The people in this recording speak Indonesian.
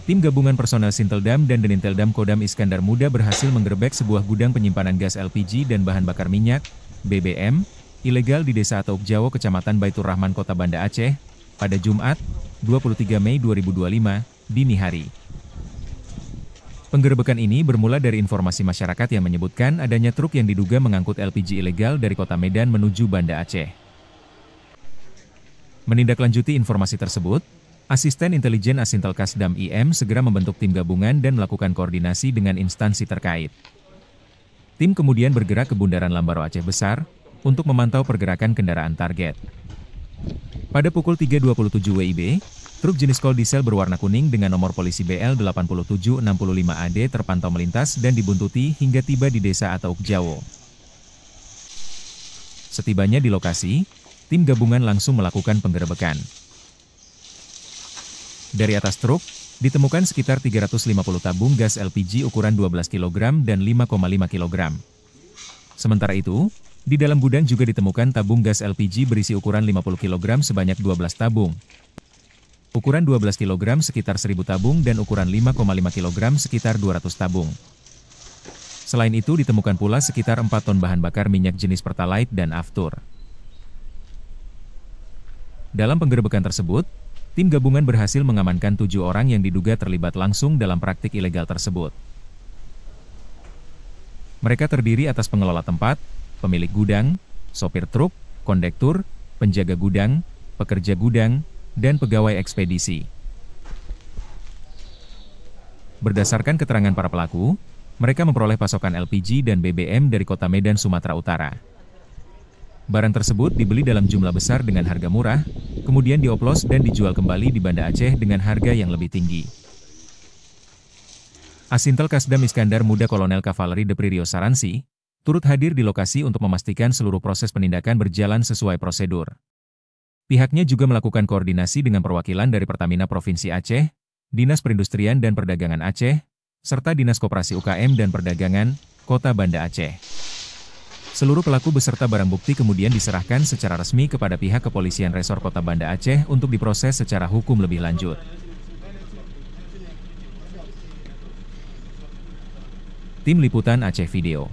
Tim gabungan personel Sinteldam dan Deninteldam Kodam Iskandar Muda berhasil menggerebek sebuah gudang penyimpanan gas LPG dan bahan bakar minyak, BBM, ilegal di Desa Atauk Jawo, Kecamatan Baitur Rahman, Kota Banda Aceh, pada Jumat, 23 Mei 2025, dini hari. Penggerebekan ini bermula dari informasi masyarakat yang menyebutkan adanya truk yang diduga mengangkut LPG ilegal dari Kota Medan menuju Banda Aceh. Menindaklanjuti informasi tersebut, Asisten Intelijen Asintel Kasdam IM segera membentuk tim gabungan dan melakukan koordinasi dengan instansi terkait. Tim kemudian bergerak ke Bundaran Lambaro Aceh Besar untuk memantau pergerakan kendaraan target. Pada pukul 3.27 WIB, truk jenis kol diesel berwarna kuning dengan nomor polisi BL8765AD terpantau melintas dan dibuntuti hingga tiba di Desa Atauk Jawo. Setibanya di lokasi, tim gabungan langsung melakukan penggerebekan. Dari atas truk, ditemukan sekitar 350 tabung gas LPG ukuran 12 kg dan 5,5 kg. Sementara itu, di dalam gudang juga ditemukan tabung gas LPG berisi ukuran 50 kg sebanyak 12 tabung. Ukuran 12 kg sekitar 1000 tabung dan ukuran 5,5 kg sekitar 200 tabung. Selain itu ditemukan pula sekitar 4 ton bahan bakar minyak jenis Pertalite dan Aftur. Dalam penggerebekan tersebut, tim gabungan berhasil mengamankan 7 orang yang diduga terlibat langsung dalam praktik ilegal tersebut. Mereka terdiri atas pengelola tempat, pemilik gudang, sopir truk, kondektur, penjaga gudang, pekerja gudang, dan pegawai ekspedisi. Berdasarkan keterangan para pelaku, mereka memperoleh pasokan LPG dan BBM dari Kota Medan, Sumatera Utara. Barang tersebut dibeli dalam jumlah besar dengan harga murah, kemudian dioplos dan dijual kembali di Banda Aceh dengan harga yang lebih tinggi. Asintel Kasdam Iskandar Muda Kolonel Kavaleri Depririo Saransi, turut hadir di lokasi untuk memastikan seluruh proses penindakan berjalan sesuai prosedur. Pihaknya juga melakukan koordinasi dengan perwakilan dari Pertamina Provinsi Aceh, Dinas Perindustrian dan Perdagangan Aceh, serta Dinas Koperasi UKM dan Perdagangan, Kota Banda Aceh. Seluruh pelaku beserta barang bukti kemudian diserahkan secara resmi kepada pihak kepolisian Resor Kota Banda Aceh untuk diproses secara hukum lebih lanjut. Tim Liputan Aceh Video.